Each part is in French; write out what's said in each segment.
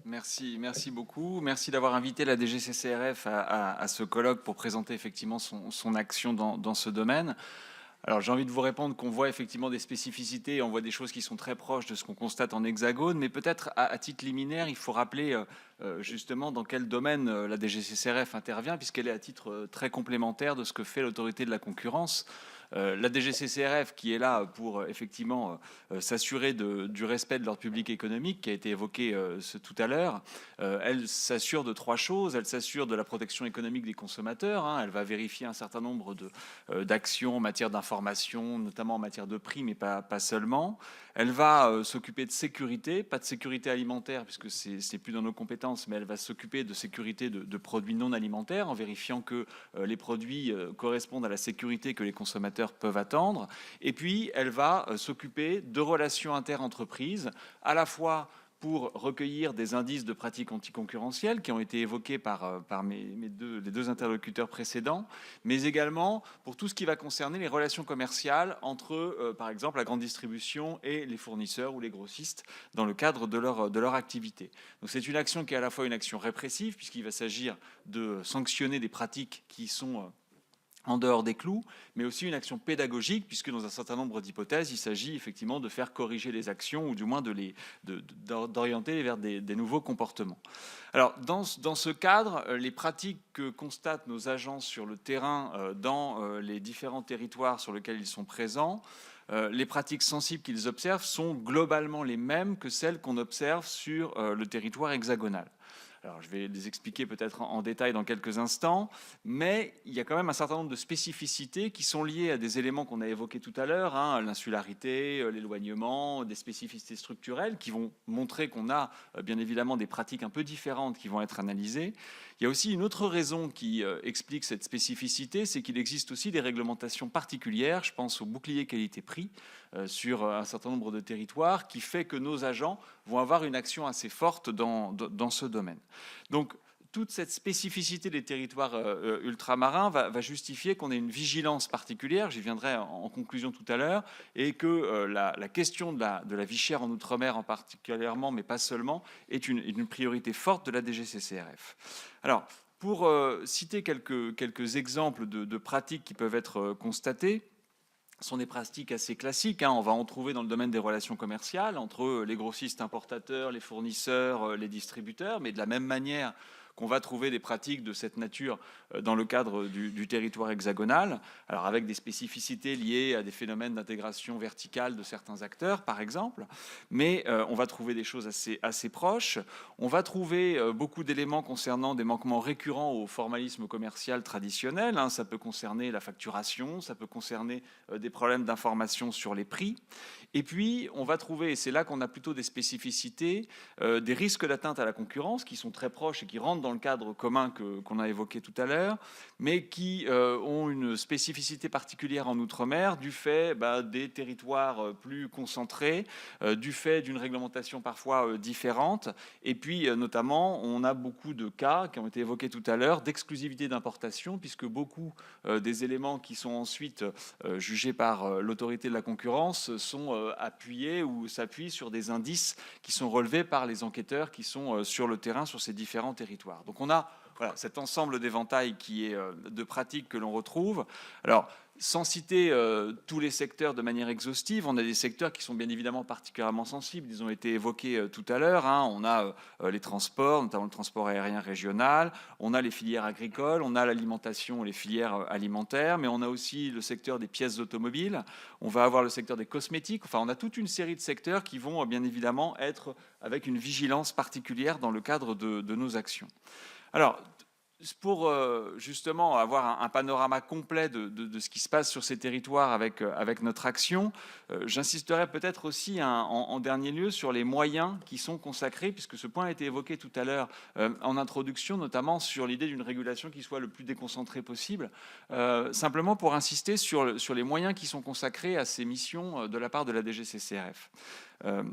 Merci beaucoup. Merci d'avoir invité la DGCCRF à ce colloque pour présenter effectivement son action dans ce domaine. Alors j'ai envie de vous répondre qu'on voit effectivement des spécificités, on voit des choses qui sont très proches de ce qu'on constate en Hexagone, mais peut-être à titre liminaire, il faut rappeler justement dans quel domaine la DGCCRF intervient, puisqu'elle est à titre très complémentaire de ce que fait l'autorité de la concurrence. La DGCCRF qui est là pour effectivement s'assurer du respect de l'ordre public économique qui a été évoqué tout à l'heure, elle s'assure de trois choses. Elle s'assure de la protection économique des consommateurs, hein. Elle va vérifier un certain nombre d'actions en matière d'information, notamment en matière de prix, mais pas seulement. Elle va s'occuper de sécurité, pas de sécurité alimentaire puisque c'est plus dans nos compétences, mais elle va s'occuper de sécurité de produits non alimentaires en vérifiant que les produits correspondent à la sécurité que les consommateurs peuvent attendre. Et puis, elle va s'occuper de relations interentreprises, à la fois pour recueillir des indices de pratiques anticoncurrentielles qui ont été évoqués par les deux interlocuteurs précédents, mais également pour tout ce qui va concerner les relations commerciales entre, par exemple, la grande distribution et les fournisseurs ou les grossistes dans le cadre de leur activité. Donc c'est une action qui est à la fois une action répressive, puisqu'il va s'agir de sanctionner des pratiques qui sont en dehors des clous, mais aussi une action pédagogique, puisque dans un certain nombre d'hypothèses, il s'agit effectivement de faire corriger les actions, ou du moins d'orienter vers des nouveaux comportements. Alors, dans ce cadre, les pratiques que constatent nos agents sur le terrain, dans les différents territoires sur lesquels ils sont présents, les pratiques sensibles qu'ils observent sont globalement les mêmes que celles qu'on observe sur le territoire hexagonal. Alors, je vais les expliquer peut-être en détail dans quelques instants, mais il y a quand même un certain nombre de spécificités qui sont liées à des éléments qu'on a évoqués tout à l'heure, hein, l'insularité, l'éloignement, des spécificités structurelles qui vont montrer qu'on a bien évidemment des pratiques un peu différentes qui vont être analysées. Il y a aussi une autre raison qui explique cette spécificité, c'est qu'il existe aussi des réglementations particulières, je pense au bouclier qualité-prix, sur un certain nombre de territoires, qui fait que nos agents vont avoir une action assez forte dans ce domaine. Donc, toute cette spécificité des territoires ultramarins va justifier qu'on ait une vigilance particulière, j'y viendrai en conclusion tout à l'heure, et que la question de la vie chère en Outre-mer en particulièrement, mais pas seulement, est une priorité forte de la DGCCRF. Alors, pour citer quelques exemples de pratiques qui peuvent être constatées, ce sont des pratiques assez classiques, hein. On va en trouver dans le domaine des relations commerciales entre les grossistes importateurs, les fournisseurs, les distributeurs, mais de la même manière qu'on va trouver des pratiques de cette nature dans le cadre du territoire hexagonal, alors avec des spécificités liées à des phénomènes d'intégration verticale de certains acteurs, par exemple, mais on va trouver des choses assez proches. On va trouver beaucoup d'éléments concernant des manquements récurrents au formalisme commercial traditionnel, hein. Ça peut concerner la facturation, ça peut concerner des problèmes d'information sur les prix. Et puis, on va trouver, et c'est là qu'on a plutôt des spécificités, des risques d'atteinte à la concurrence qui sont très proches et qui rentrent dans le cadre commun qu'on a évoqué tout à l'heure, mais qui ont une spécificité particulière en Outre-mer du fait des territoires plus concentrés, du fait d'une réglementation parfois différente. Et puis, notamment, on a beaucoup de cas qui ont été évoqués tout à l'heure d'exclusivité d'importation, puisque beaucoup des éléments qui sont ensuite jugés par l'autorité de la concurrence sont appuyés ou s'appuient sur des indices qui sont relevés par les enquêteurs qui sont sur le terrain sur ces différents territoires. Donc on a cet ensemble d'éventail qui est de pratiques que l'on retrouve. Alors, sans citer tous les secteurs de manière exhaustive, on a des secteurs qui sont bien évidemment particulièrement sensibles. Ils ont été évoqués tout à l'heure, hein. On a les transports, notamment le transport aérien régional. On a les filières agricoles, on a l'alimentation et les filières alimentaires, mais on a aussi le secteur des pièces automobiles. On va avoir le secteur des cosmétiques. Enfin, on a toute une série de secteurs qui vont bien évidemment être avec une vigilance particulière dans le cadre de nos actions. Alors, pour justement avoir un panorama complet de ce qui se passe sur ces territoires avec notre action, j'insisterai peut-être aussi en dernier lieu sur les moyens qui sont consacrés, puisque ce point a été évoqué tout à l'heure en introduction, notamment sur l'idée d'une régulation qui soit le plus déconcentrée possible, simplement pour insister sur les moyens qui sont consacrés à ces missions de la part de la DGCCRF.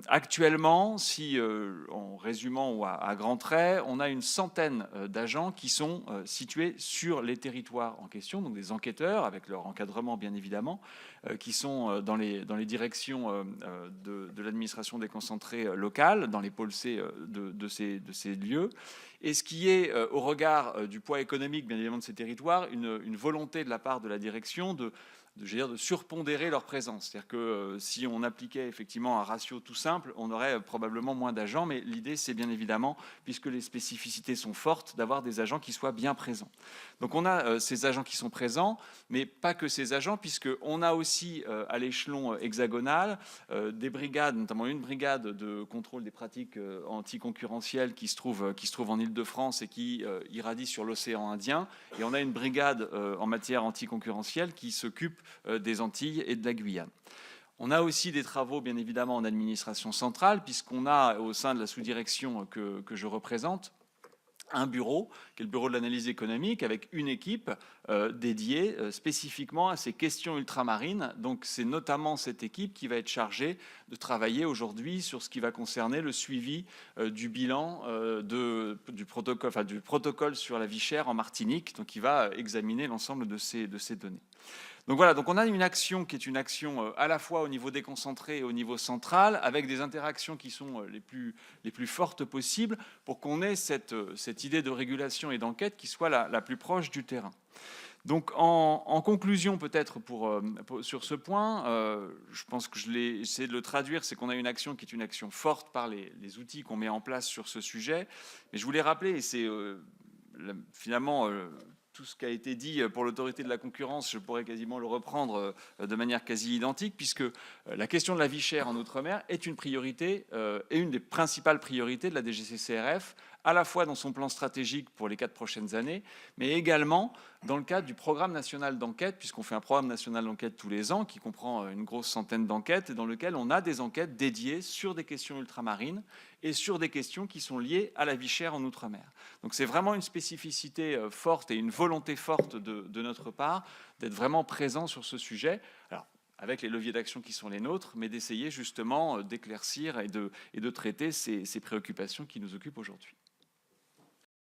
Actuellement, si en résumant ou à grands traits, on a une centaine d'agents qui sont situés sur les territoires en question, donc des enquêteurs avec leur encadrement bien évidemment, qui sont dans les directions de l'administration déconcentrée locale, dans les pôles C de ces lieux. Et ce qui est, au regard du poids économique bien évidemment de ces territoires, une volonté de la part de la direction de surpondérer leur présence. C'est-à-dire que si on appliquait effectivement un ratio tout simple, on aurait probablement moins d'agents, mais l'idée c'est bien évidemment, puisque les spécificités sont fortes, d'avoir des agents qui soient bien présents. Donc on a ces agents qui sont présents, mais pas que ces agents, puisqu'on a aussi à l'échelon hexagonal des brigades, notamment une brigade de contrôle des pratiques anticoncurrentielles qui se trouve en Île-de-France et qui irradie sur l'océan Indien, et on a une brigade en matière anticoncurrentielle qui s'occupe des Antilles et de la Guyane. On a aussi des travaux, bien évidemment, en administration centrale, puisqu'on a, au sein de la sous-direction que je représente, un bureau, qui est le bureau de l'analyse économique, avec une équipe dédiée spécifiquement à ces questions ultramarines. Donc c'est notamment cette équipe qui va être chargée de travailler aujourd'hui sur ce qui va concerner le suivi du bilan du protocole sur la vie chère en Martinique, donc qui va examiner l'ensemble de ces données. Donc voilà, donc on a une action qui est une action à la fois au niveau déconcentré et au niveau central, avec des interactions qui sont les plus fortes possibles pour qu'on ait cette idée de régulation et d'enquête qui soit la plus proche du terrain. Donc en conclusion peut-être sur ce point, je pense que je l'ai essayé de le traduire, c'est qu'on a une action qui est une action forte par les outils qu'on met en place sur ce sujet. Mais je voulais rappeler, et c'est finalement tout ce qui a été dit pour l'autorité de la concurrence, je pourrais quasiment le reprendre de manière quasi identique, puisque la question de la vie chère en Outre-mer est une priorité et une des principales priorités de la DGCCRF, à la fois dans son plan stratégique pour les 4 prochaines années, mais également dans le cadre du programme national d'enquête, puisqu'on fait un programme national d'enquête tous les ans qui comprend une grosse centaine d'enquêtes, et dans lequel on a des enquêtes dédiées sur des questions ultramarines et sur des questions qui sont liées à la vie chère en Outre-mer. Donc c'est vraiment une spécificité forte et une volonté forte de notre part d'être vraiment présent sur ce sujet. Alors, avec les leviers d'action qui sont les nôtres, mais d'essayer justement d'éclaircir et de traiter ces préoccupations qui nous occupent aujourd'hui.